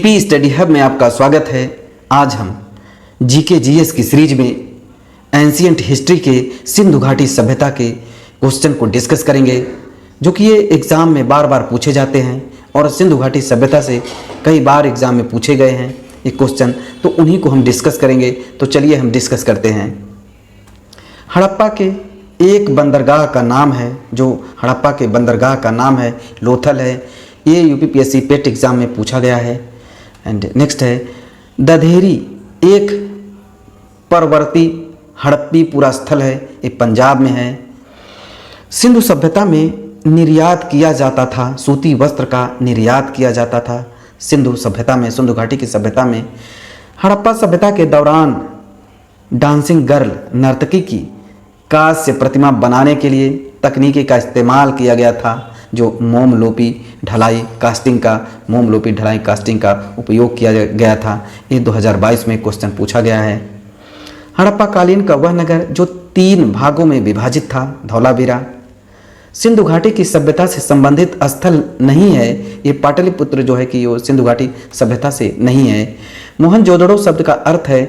GP study hub में आपका स्वागत है। आज हम जीके जीएस की सीरीज में एंशिएंट हिस्ट्री के सिंधु घाटी सभ्यता के क्वेश्चन को डिस्कस करेंगे, जो कि ये एग्ज़ाम में बार बार पूछे जाते हैं और सिंधु घाटी सभ्यता से कई बार एग्ज़ाम में पूछे गए हैं ये क्वेश्चन, तो उन्हीं को हम डिस्कस करेंगे। तो चलिए हम डिस्कस करते हैं। हड़प्पा के एक बंदरगाह का नाम है, जो हड़प्पा के बंदरगाह का नाम है लोथल है। ये यूपीपीएससी पेट एग्ज़ाम में पूछा गया है। एंड नेक्स्ट है दधेरी, एक परवर्ती हड़प्पी पूरा स्थल है, ये पंजाब में है। सिंधु सभ्यता में निर्यात किया जाता था, सूती वस्त्र का निर्यात किया जाता था सिंधु सभ्यता में, सिंधु घाटी की सभ्यता में। हड़प्पा सभ्यता के दौरान डांसिंग गर्ल, नर्तकी की कांस्य प्रतिमा बनाने के लिए तकनीकी का इस्तेमाल किया गया था, जो मोमलोपी ढलाई कास्टिंग का, मोमलोपी ढलाई कास्टिंग का उपयोग किया गया था। ये 2022 में क्वेश्चन पूछा गया है। हड़प्पा कालीन का वह नगर जो 3 भागों में विभाजित था, धौलावीरा। सिंधु घाटी की सभ्यता से संबंधित स्थल नहीं है ये पाटलिपुत्र, जो है कि वो सिंधु घाटी सभ्यता से नहीं है। मोहनजोदड़ो शब्द का अर्थ है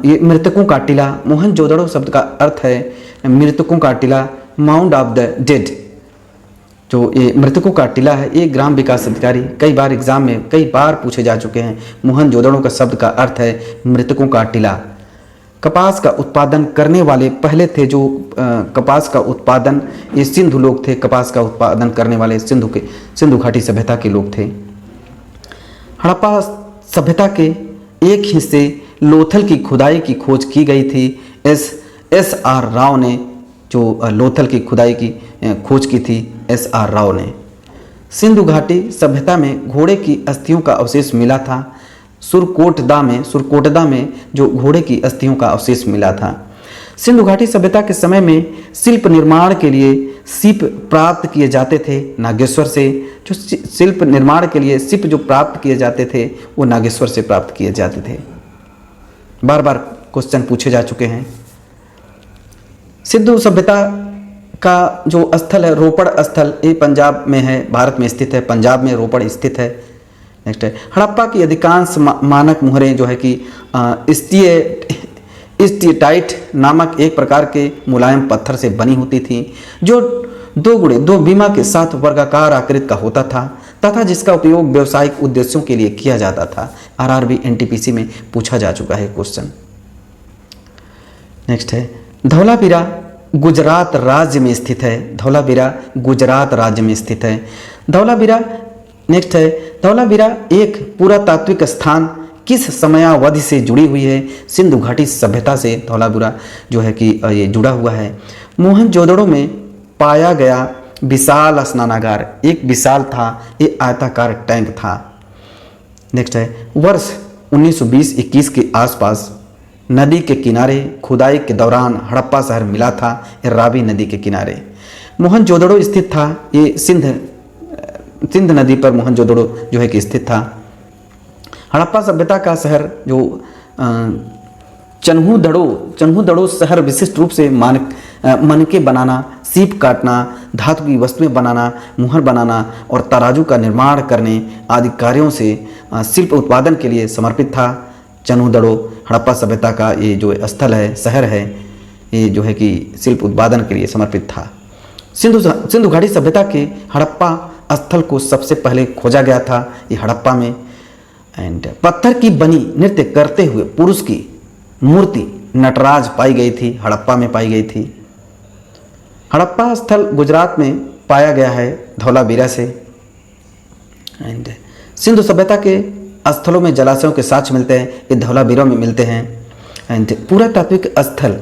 ये मृतकों का टीला। मोहनजोदड़ो शब्द का अर्थ है मृतकों का टीला, माउंड ऑफ द डेड। जो ये मृतकों का टीला है, ये ग्राम विकास अधिकारी कई बार एग्जाम में कई बार पूछे जा चुके हैं। मोहनजोदड़ो का शब्द का अर्थ है मृतकों का टीला। कपास का उत्पादन करने वाले पहले थे, जो कपास का उत्पादन ये सिंधु लोग थे। कपास का उत्पादन करने वाले सिंधु घाटी सभ्यता के लोग थे। हड़प्पा सभ्यता के एक हिस्से लोथल की खुदाई की खोज की गई थी। एस आर राव ने जो लोथल की खुदाई की खोज की थी, एस आर राव ने। सिंधु घाटी सभ्यता में घोड़े की अस्थियों का अवशेष मिला था। सुरकोटदा में जो घोड़े की अस्थियों का अवशेष मिला था। सिंधु घाटी सभ्यता के समय में शिल्प निर्माण के लिए सीप प्राप्त किए जाते थे नागेश्वर से। जो शिल्प निर्माण के लिए सीप जो प्राप्त किए जाते थे, वो नागेश्वर से प्राप्त किए जाते थे। बार बार क्वेश्चन पूछे जा चुके हैं। सिंधु सभ्यता का जो स्थल है रोपड़ स्थल, ये पंजाब में है, भारत में स्थित है। पंजाब में रोपड़ स्थित है। नेक्स्ट है हड़प्पा की अधिकांश मानक मुहरें जो है कि स्टीएटाइट नामक एक प्रकार के मुलायम पत्थर से बनी होती थी, जो 2 बीमा के साथ वर्गाकार आकृति का होता था तथा जिसका उपयोग व्यावसायिक उद्देश्यों के लिए किया जाता था। आरआरबी एनटीपीसी में पूछा जा चुका है क्वेश्चन। नेक्स्ट है धौलावीरा गुजरात राज्य में स्थित है। धौलावीरा गुजरात राज्य में स्थित है। धौलावीरा नेक्स्ट है धौलावीरा एक पुरातात्विक स्थान किस समयावधि से जुड़ी हुई है? सिंधु घाटी सभ्यता से धौलावीरा जो है कि ये जुड़ा हुआ है। मोहनजोदड़ो में पाया गया विशाल स्नानागार एक विशाल था, ये आयताकार टैंक था। नेक्स्ट है वर्ष 1920-21 के आसपास नदी के किनारे खुदाई के दौरान हड़प्पा शहर मिला था, रावी नदी के किनारे। मोहनजोदड़ो स्थित था, ये सिंध नदी पर मोहनजोदड़ो जो है कि स्थित था। हड़प्पा सभ्यता का शहर जो चन्हूदड़ो शहर विशिष्ट रूप से मनके बनाना, सीप काटना, धातु की वस्तुएं बनाना, मुहर बनाना और तराजू का निर्माण करने आदि कार्यों से शिल्प उत्पादन के लिए समर्पित था। चन्हूदड़ो हड़प्पा सभ्यता का ये जो स्थल है, शहर है, ये जो है कि शिल्प उत्पादन के लिए समर्पित था। सिंधु घाटी सभ्यता के हड़प्पा स्थल को सबसे पहले खोजा गया था ये हड़प्पा में। एंड पत्थर की बनी नृत्य करते हुए पुरुष की मूर्ति नटराज पाई गई थी, हड़प्पा में पाई गई थी। हड़प्पा स्थल गुजरात में पाया गया है धौलावीरा से। एंड सिंधु सभ्यता के स्थलों में जलाशयों के साक्ष्य मिलते हैं, ये धौलावीरा में मिलते हैं। एंड पुरातात्विक स्थल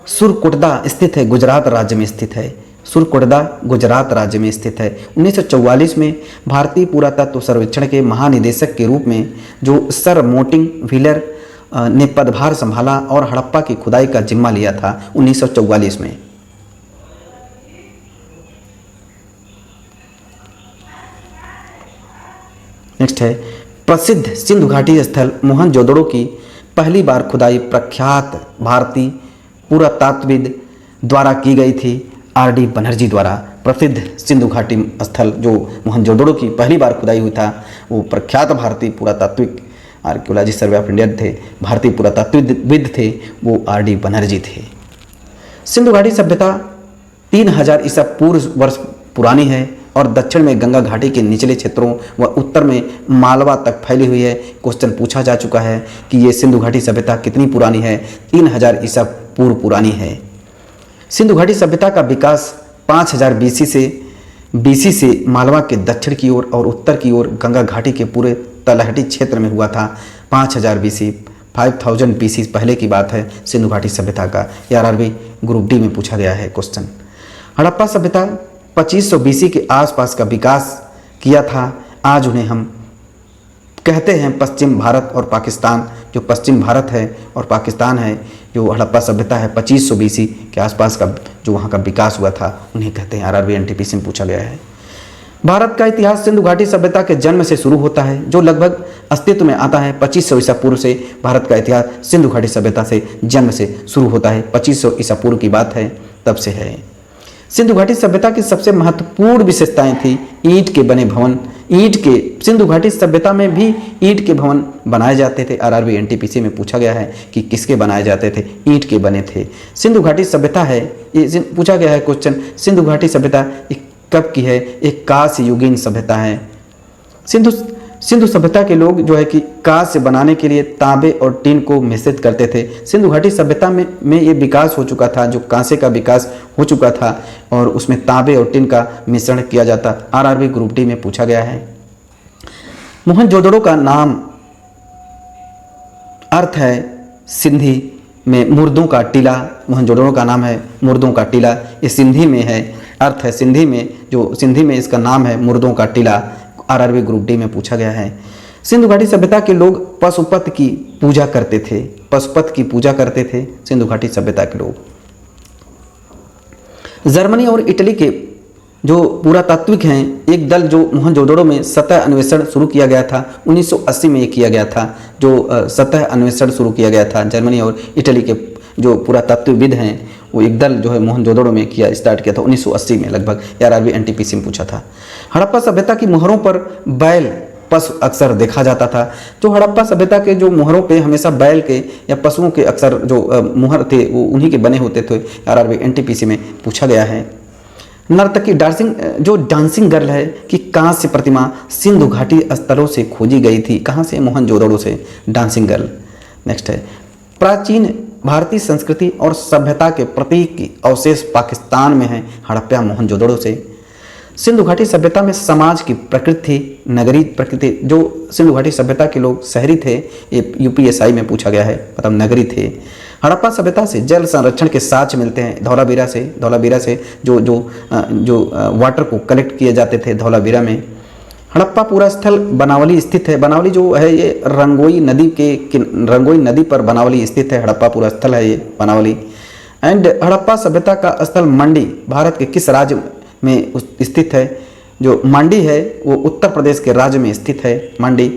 सुरकोटदा स्थित है, गुजरात राज्य में स्थित है। सुरकोटदा गुजरात राज्य में स्थित है। 1944 में भारतीय पुरातत्व सर्वेक्षण के महानिदेशक के रूप में जो सर मोर्टिन व्हीलर ने पदभार संभाला और हड़प्पा की खुदाई का जिम्मा लिया था 1944 में। नेक्स्ट है प्रसिद्ध सिंधु घाटी स्थल मोहनजोदड़ो की पहली बार खुदाई प्रख्यात भारतीय पुरातत्वविद द्वारा की गई थी, आर डी बनर्जी द्वारा प्रसिद्ध सिंधु घाटी स्थल जो मोहनजोदड़ो की पहली बार खुदाई हुई था, वो प्रख्यात भारतीय पुरातात्विक आर्कियोलॉजी सर्वे ऑफ इंडिया थे, भारतीय पुरातत्वविद थे, वो आर.डी. बनर्जी थे। सिंधु घाटी सभ्यता 3000 ईसा पूर्व वर्ष पुरानी है और दक्षिण में गंगा घाटी के निचले क्षेत्रों व उत्तर में मालवा तक फैली हुई है। क्वेश्चन पूछा जा चुका है कि ये सिंधु घाटी सभ्यता कितनी पुरानी है? 3000 ईसा पूर्व पुरानी है। सिंधु घाटी सभ्यता का विकास 5000 बीसी से मालवा के दक्षिण की ओर और उत्तर की ओर गंगा घाटी के पूरे तलहटी क्षेत्र में हुआ था। 5000 बीसी 5000 बीसी पहले की बात है सिंधु घाटी सभ्यता का। आरआरबी ग्रुप डी में पूछा गया है क्वेश्चन। हड़प्पा सभ्यता 2500 बीसी के आसपास का विकास किया था। आज उन्हें हम कहते हैं पश्चिम भारत और पाकिस्तान। जो पश्चिम भारत है और पाकिस्तान है, जो हड़प्पा सभ्यता है 2500 बीसी के आसपास का जो वहाँ का विकास हुआ था, उन्हें कहते हैं। आरआरबी एनटीपीसी में पूछा गया है। भारत का इतिहास सिंधु घाटी सभ्यता के जन्म से शुरू होता है, जो लगभग अस्तित्व में आता है 2500 ईसा पूर्व से। भारत का इतिहास सिंधु घाटी सभ्यता से जन्म से शुरू होता है। 2500 ईसा पूर्व की बात है, तब से है। सिंधु घाटी सभ्यता की सबसे महत्वपूर्ण विशेषताएं थी ईंट के बने भवन। सिंधु घाटी सभ्यता में भी ईंट के भवन बनाए जाते थे। आरआरबी एनटीपीसी में पूछा गया है कि किसके बनाए जाते थे? ईंट के बने थे। सिंधु घाटी सभ्यता है, ये पूछा गया है क्वेश्चन, सिंधु घाटी सभ्यता कब की है? एक कांस्य युगीन सभ्यता है। सिंधु सभ्यता के लोग जो है कि कांस्य बनाने के लिए तांबे और टीन को मिश्रित करते थे। सिंधु घाटी सभ्यता में ये विकास हो चुका था, जो कांसे का विकास हो चुका था और उसमें तांबे और टीन का मिश्रण किया जाता। आरआरबी ग्रुप डी में पूछा गया है। मोहनजोदड़ो का नाम अर्थ है सिंधी में मुर्दों का टीला। मोहनजोदड़ो का नाम है मुर्दों का टीला। ये सिंधी में है, अर्थ है सिंधी में, जो सिंधी में इसका नाम है मुर्दों का टीला। आरआरबी ग्रुप डी में पूछा गया है। सिंधु घाटी सभ्यता के लोग पशुपत की पूजा करते थे। पशुपत की पूजा करते थे सिंधु घाटी सभ्यता के लोग। जर्मनी और इटली के जो पुरातात्विक हैं, एक दल जो मोहनजोदड़ो में सतह अन्वेषण शुरू किया गया था, 1980 में ये किया गया था। जो सतह अन्वेषण शुरू किया गया था, जर्मनी और इटली के जो पुरातात्विकविद हैं, वो एक दल जो है मोहनजोदड़ो में स्टार्ट किया था 1980 में लगभग। आरआरबी एनटीपीसी में पूछा था। हड़प्पा सभ्यता की मोहरों पर बैल पशु अक्सर देखा जाता था। जो हड़प्पा सभ्यता के जो मोहरों पे हमेशा बैल के या पशुओं के अक्सर जो मोहर थे वो उन्हीं के बने होते थे। आरआरबी एनटीपीसी में पूछा गया है। नर्तकी डांसिंग गर्ल है कि कांस्य प्रतिमा सिंधु घाटी स्थलों से खोजी गई थी। कहाँ से? मोहनजोदड़ो से। Dancing girl. नेक्स्ट है प्राचीन भारतीय संस्कृति और सभ्यता के प्रतीक की अवशेष पाकिस्तान में है। हड़प्पा मोहनजोदड़ो से। सिंधु घाटी सभ्यता में समाज की प्रकृति थी, नगरीय प्रकृति। जो सिंधु घाटी सभ्यता के लोग शहरी थे, ये यूपीएसआई में पूछा गया है, मतलब नगरी थे। हड़प्पा सभ्यता से जल संरक्षण के साक्ष्य मिलते हैं धौलावीरा से जो वाटर को कलेक्ट किए जाते थे धौलावीरा में। हड़प्पा पूरा स्थल बनावली स्थित है। बनावली जो है ये रंगोई नदी पर बनावली स्थित है। हड़प्पा पूरा स्थल है ये बनावली। एंड हड़प्पा सभ्यता का स्थल मंडी भारत के किस राज्य में स्थित है? जो मंडी है वो उत्तर प्रदेश के राज्य में स्थित है मंडी।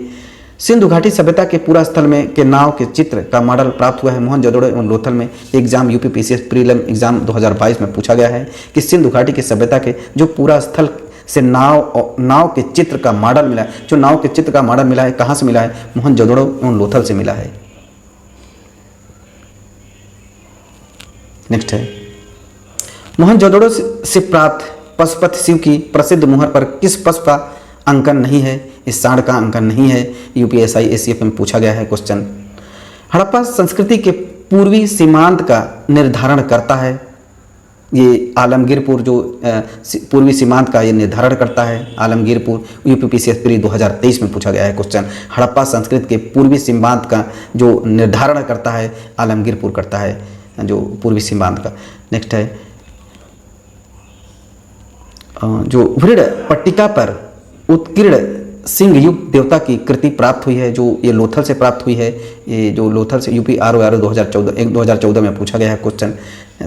सिंधु घाटी सभ्यता के पूरा स्थल में के नाव के चित्र का मॉडल प्राप्त हुआ है मोहनजोदड़ो एवं लोथल में। एग्जाम यूपीपीसीएस प्रीलिम एग्जाम 2022 में पूछा गया है कि सिंधु घाटी की सभ्यता के जो पूरा स्थल से नाव के चित्र का मॉडल मिला है, जो नाव के चित्र का मॉडल मिला है, कहाँ से मिला है? मोहनजोदड़ो एवं लोथल से मिला है। नेक्स्ट है मोहनजोदड़ो से प्राप्त पशुपति शिव की प्रसिद्ध मुहर पर किस पशु का अंकन नहीं है? इस सांड का अंकन नहीं है। यूपीएसआई एसीएफ में पूछा गया है क्वेश्चन। हड़प्पा संस्कृति के पूर्वी सीमांत का निर्धारण करता है। ये आलमगीरपुर जो पूर्वी सीमांत का ये निर्धारण करता है आलमगीरपुर। यूपीपीसीएस प्री 2023 में पूछा गया है क्वेश्चन। हड़प्पा संस्कृति के पूर्वी सीमांत का जो निर्धारण करता है आलमगीरपुर करता है, जो पूर्वी सीमांत का। नेक्स्ट है जो वृड पट्टिका पर उत्कीर्ण सिंह युग देवता की कृति प्राप्त हुई है, जो ये लोथल से प्राप्त हुई है। ये जो लोथल से यूपी आरओ 2014 में पूछा गया है क्वेश्चन,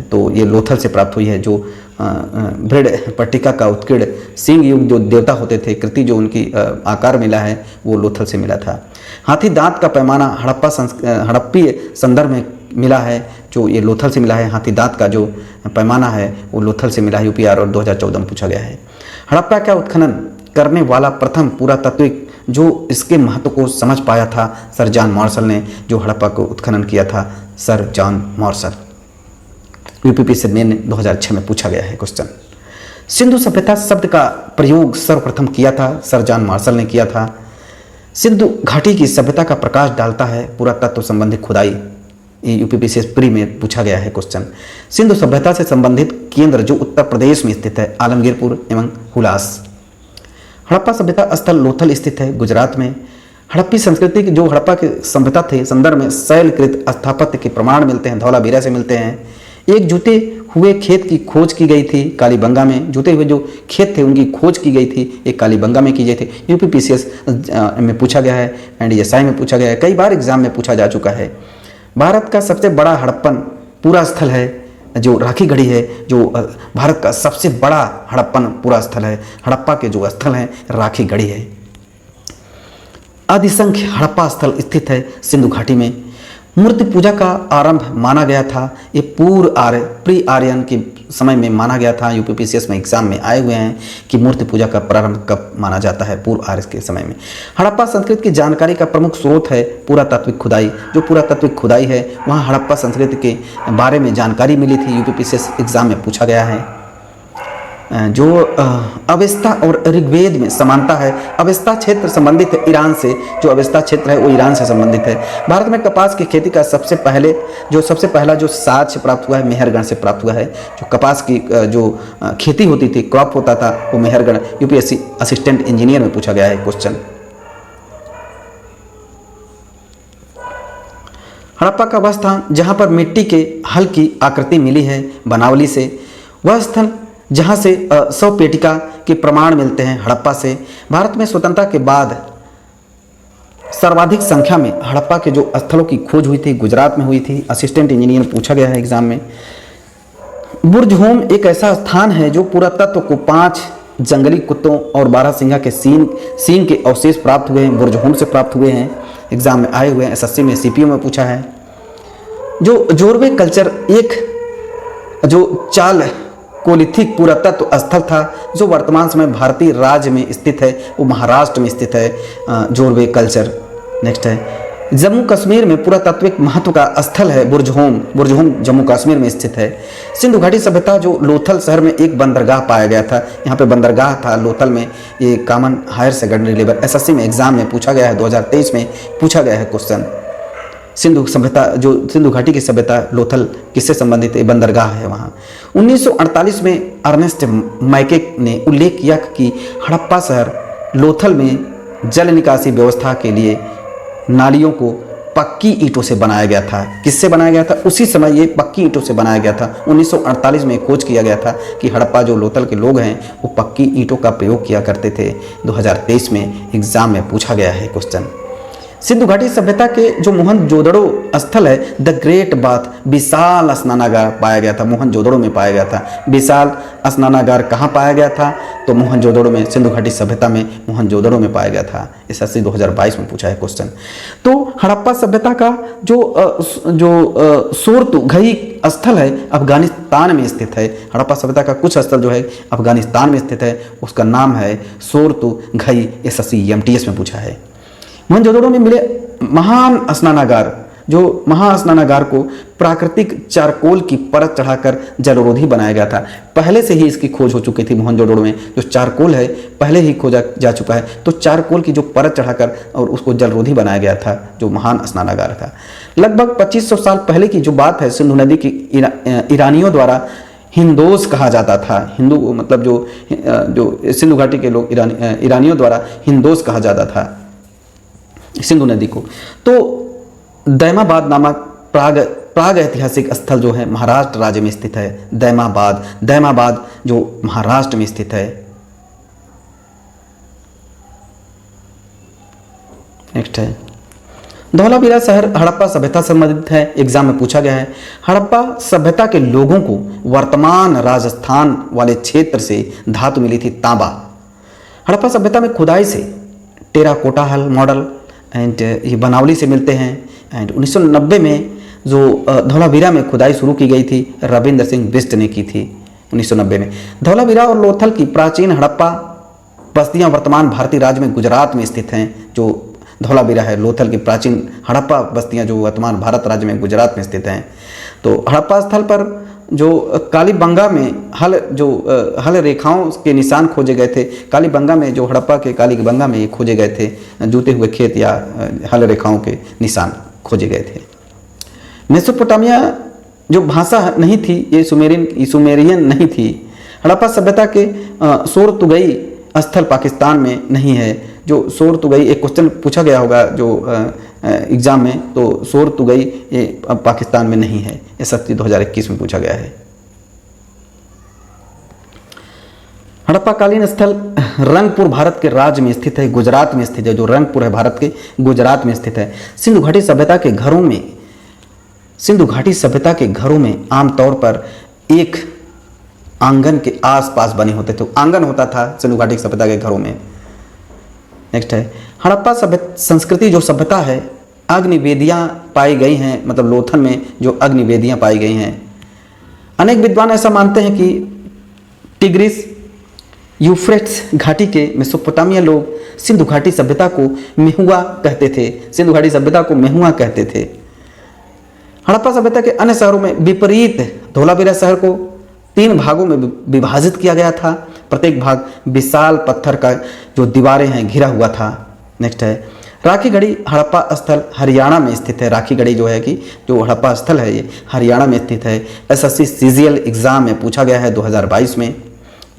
तो ये लोथल से प्राप्त हुई है। जो वृड पट्टिका का उत्कीर्ण सिंह युग जो देवता होते थे, कृति जो उनकी आकार मिला है वो लोथल से मिला था। हाथी दांत का पैमाना हड़प्पीय संदर्भ में मिला है, जो ये लोथल से मिला है। हाथी दांत का जो पैमाना है वो लोथल से मिला है, यूपीआर, और 2014 में पूछा गया है। हड़प्पा का उत्खनन करने वाला प्रथम पुरातात्विक जो इसके महत्व को समझ पाया था सर जॉन मार्शल ने, जो हड़प्पा को उत्खनन किया था सर जॉन मार्शल। यूपीपी से मेन 2006 में पूछा गया है क्वेश्चन। सिंधु सभ्यता शब्द का प्रयोग सर्वप्रथम किया था सर जॉन मार्शल ने किया था। सिंधु घाटी की सभ्यता का प्रकाश डालता है पुरातत्व संबंधी खुदाई। यूपीपीसी प्री में पूछा गया है क्वेश्चन। सिंधु सभ्यता से संबंधित केंद्र जो उत्तर प्रदेश में स्थित है आलमगीरपुर एवं हुलास। हड़प्पा सभ्यता स्थल लोथल स्थित है गुजरात में। हड़प्पी संस्कृति की जो हड़प्पा की सभ्यता थे संदर्भ में शैलकृत स्थापत्य के प्रमाण मिलते हैं, धौलावीरा से मिलते हैं। एक जुटे हुए खेत की खोज की गई थी कालीबंगा में। जुटे हुए जो खेत थे उनकी खोज की गई थी, एक कालीबंगा में की गई थी। यूपीपीसीएस में पूछा गया है, एनडीएसआई में पूछा गया है, कई बार एग्जाम में पूछा जा चुका है। भारत का सबसे बड़ा हड़प्पन पूरा स्थल है जो राखी गढ़ी है, जो भारत का सबसे बड़ा हड़प्पन पूरा स्थल है। हड़प्पा के जो स्थल हैं राखी गढ़ी है। अधिसंख्य हड़प्पा स्थल स्थित है सिंधु घाटी में। मूर्ति पूजा का आरंभ माना गया था, ये पूर्व आर्य प्री आर्यन के समय में माना गया था। यूपीपीसीएस में एग्जाम में आए हुए हैं कि मूर्ति पूजा का प्रारंभ कब माना जाता है, पूर्व आर्य के समय में। हड़प्पा संस्कृति की जानकारी का प्रमुख स्रोत है पुरातात्विक खुदाई। जो पुरातात्विक खुदाई है वहाँ हड़प्पा संस्कृति के बारे में जानकारी मिली थी। यूपीपीसीएस एग्जाम में पूछा गया है। जो अवेस्ता और ऋग्वेद में समानता है। अवेस्ता क्षेत्र संबंधित है ईरान से, जो अवेस्ता क्षेत्र है वो ईरान से संबंधित है। भारत में कपास की खेती का सबसे पहला जो साक्ष्य प्राप्त हुआ है मेहरगढ़ से प्राप्त हुआ है। जो कपास की जो खेती होती थी, क्रॉप होता था, वो मेहरगढ़। यूपीएससी असिस्टेंट इंजीनियर में पूछा गया है क्वेश्चन। हड़प्पा का वह स्थान जहाँ पर मिट्टी के हल की आकृति मिली है बनावली से, वह स्थल जहाँ से शव पेटिका के प्रमाण मिलते हैं हड़प्पा से। भारत में स्वतंत्रता के बाद सर्वाधिक संख्या में हड़प्पा के जो स्थलों की खोज हुई थी गुजरात में हुई थी। असिस्टेंट इंजीनियर पूछा गया है एग्जाम में। बुर्जहोम एक ऐसा स्थान है जो पुरातत्व को 5 जंगली कुत्तों और 12 सिंघा के सींग के अवशेष प्राप्त हुए हैं, बुर्जहोम से प्राप्त हुए हैं। एग्जाम में आए हुए हैं, एसएससी में सीपीओ में पूछा है। जो जोरवे कल्चर एक जो चाल कोलिथिक पुरातत्व स्थल था जो वर्तमान समय भारतीय राज्य में स्थित है, वो महाराष्ट्र में स्थित है। जोरवे कल्चर। नेक्स्ट है जम्मू कश्मीर में पुरातात्विक महत्व का स्थल है बुर्जहोम। बुर्जहोम जम्मू कश्मीर में स्थित है। सिंधु घाटी सभ्यता जो लोथल शहर में एक बंदरगाह पाया गया था, यहाँ पे बंदरगाह था लोथल में। ये common higher secondary level SSC में एग्जाम में पूछा गया है, 2023 में पूछा गया है क्वेश्चन। सिंधु सभ्यता जो सिंधु घाटी की सभ्यता लोथल किससे संबंधित है, बंदरगाह है वहाँ। 1948 में अर्नेस्ट मैके ने उल्लेख किया कि हड़प्पा शहर लोथल में जल निकासी व्यवस्था के लिए नालियों को पक्की ईंटों से बनाया गया था। किससे बनाया गया था? उसी समय ये पक्की ईंटों से बनाया गया था। 1948 में खोज किया गया था कि हड़प्पा जो लोथल के लोग हैं वो पक्की ईंटों का प्रयोग किया करते थे। 2023 में एग्जाम में पूछा गया है क्वेश्चन। सिंधु घाटी सभ्यता के जो मोहनजोदड़ो स्थल है द ग्रेट बाथ, विशाल स्नानागार पाया गया था, मोहनजोदड़ो में पाया गया था। विशाल स्नानागार कहाँ पाया गया था? तो मोहनजोदड़ो में, सिंधु घाटी सभ्यता में मोहनजोदड़ो में पाया गया था। एसएससी 2022 में पूछा है क्वेश्चन। तो हड़प्पा सभ्यता का जो सोरतुघई स्थल है अफगानिस्तान में स्थित है। हड़प्पा सभ्यता का कुछ स्थल जो है अफगानिस्तान में स्थित है, उसका नाम है सोरतुघई। एसएससी एमटीएस में पूछा है। मोहनजोदड़ो में मिले महान स्नानागार, जो महास्नानागार को प्राकृतिक चारकोल की परत चढ़ाकर जलरोधी बनाया गया था। पहले से ही इसकी खोज हो चुकी थी मोहनजोदड़ो में, जो चारकोल है पहले ही खोजा जा चुका है। तो चारकोल की जो परत चढ़ाकर और उसको जलरोधी बनाया गया था, जो महान स्नानागार था। लगभग 2500 साल पहले की जो बात है, सिंधु नदी की ईरानियों द्वारा हिंदोस कहा जाता था। हिंदू मतलब जो सिंधु घाटी के लोग ईरानियों द्वारा हिंदोस कहा जाता था सिंधु नदी को। तो दैमाबाद नामक प्राग ऐतिहासिक स्थल जो है महाराष्ट्र राज्य में स्थित है। दैमाबाद जो महाराष्ट्र में स्थित है। नेक्स्ट है धौलावीरा शहर हड़प्पा सभ्यता से संबंधित है, एग्जाम में पूछा गया है। हड़प्पा सभ्यता के लोगों को वर्तमान राजस्थान वाले क्षेत्र से धातु मिली थी तांबा। हड़प्पा सभ्यता में खुदाई से टेराकोटा हल मॉडल एंड ये बनावली से मिलते हैं। एंड 1990 में जो धौलावीरा में खुदाई शुरू की गई थी, रविंद्र सिंह बिष्ट ने की थी 1990 में। धौलावीरा और लोथल की प्राचीन हड़प्पा बस्तियां वर्तमान भारतीय राज्य में गुजरात में स्थित हैं। जो धौलावीरा है, लोथल की प्राचीन हड़प्पा बस्तियां जो वर्तमान भारत राज्य में गुजरात में स्थित हैं। तो हड़प्पा स्थल पर जो कालीबंगा में हल रेखाओं के निशान खोजे गए थे। कालीबंगा में जो हड़प्पा के कालीबंगा में ये खोजे गए थे, जूते हुए खेत या हल रेखाओं के निशान खोजे गए थे। मेसोपोटामिया जो भाषा नहीं थी, ये सुमेरियन नहीं थी। हड़प्पा सभ्यता के सोर तुगई स्थल पाकिस्तान में नहीं है। जो सोर तुगई, एक क्वेश्चन पूछा गया होगा जो एग्जाम में, तो सोर तुगई ये अब पाकिस्तान में नहीं है। SST 2021 में पूछा गया है। हड़प्पा कालीन स्थल रंगपुर भारत के राज्य में स्थित है, गुजरात में स्थित है। जो रंगपुर है भारत के गुजरात में स्थित है। सिंधु घाटी सभ्यता के घरों में आमतौर पर एक आंगन के आसपास बने होते थे। आंगन होता था सिंधु घाटी सभ्यता के घरों में। नेक्स्ट है हड़प्पा संस्कृति जो सभ्यता है, अग्निवेदियां पाई गई हैं, मतलब लोथल में जो अग्निवेदियां पाई गई हैं। अनेक विद्वान ऐसा मानते हैं कि टिग्रिस यूफ्रेट्स घाटी के मेसोपोटामिया लोग सिंधु घाटी सभ्यता को मेहुआ कहते थे। सिंधु घाटी सभ्यता को मेहुआ कहते थे। हड़प्पा सभ्यता के अन्य शहरों में विपरीत धौलावीरा शहर को 3 भागों में विभाजित किया गया था। प्रत्येक भाग विशाल पत्थर का जो दीवारें हैं घिरा हुआ था। नेक्स्ट है राखीगढ़ी हड़प्पा स्थल हरियाणा में स्थित है। राखीगढ़ी जो है कि जो हड़प्पा स्थल है ये हरियाणा में स्थित है। SSC CGL एग्जाम में पूछा गया है 2022 में।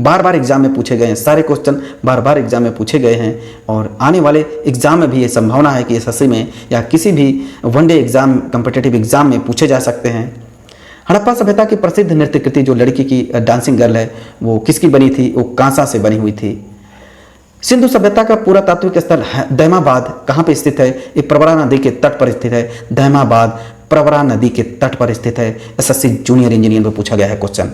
बार बार एग्जाम में पूछे गए हैं, सारे क्वेश्चन बार बार एग्जाम में पूछे गए हैं और आने वाले एग्जाम में भी ये संभावना है कि SSC में या किसी भी वनडे एग्जाम, कम्पिटेटिव एग्जाम में पूछे जा सकते हैं। हड़प्पा सभ्यता की प्रसिद्ध नृत्य कृति जो लड़की की डांसिंग गर्ल है, वो किसकी बनी थी? वो कांसा से बनी हुई थी। सिंधु सभ्यता का पुरातात्विक स्थल दैमाबाद कहाँ पे स्थित है? ये प्रवरा नदी के तट पर स्थित है। दैमाबाद प्रवरा नदी के तट पर स्थित है। SSC जूनियर इंजीनियर में पूछा गया है क्वेश्चन।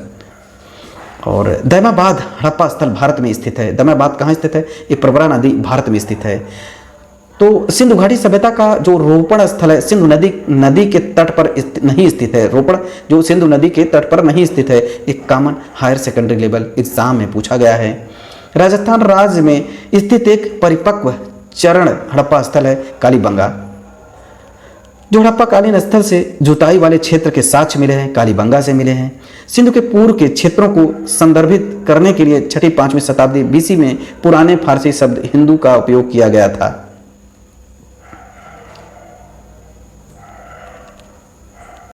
और दैमाबाद हड़प्पा स्थल भारत में स्थित है। दैमाबाद कहाँ स्थित है? ये प्रवरा नदी भारत में स्थित है। तो सिंधु घाटी सभ्यता का जो रोपण स्थल है सिंधु नदी के तट पर नहीं स्थित है। रोपण जो सिंधु नदी के तट पर नहीं स्थित है। एक common higher secondary level exam में पूछा गया है। राजस्थान राज्य में स्थित एक परिपक्व चरण हड़प्पा स्थल है कालीबंगा। जो हड़प्पा कालीन स्थल से जुताई वाले क्षेत्र के साक्ष्य मिले हैं, कालीबंगा से मिले हैं। सिंधु के पूर्व के क्षेत्रों को संदर्भित करने के लिए 6वीं 5वीं शताब्दी BC में पुराने फारसी शब्द हिंदू का उपयोग किया गया था।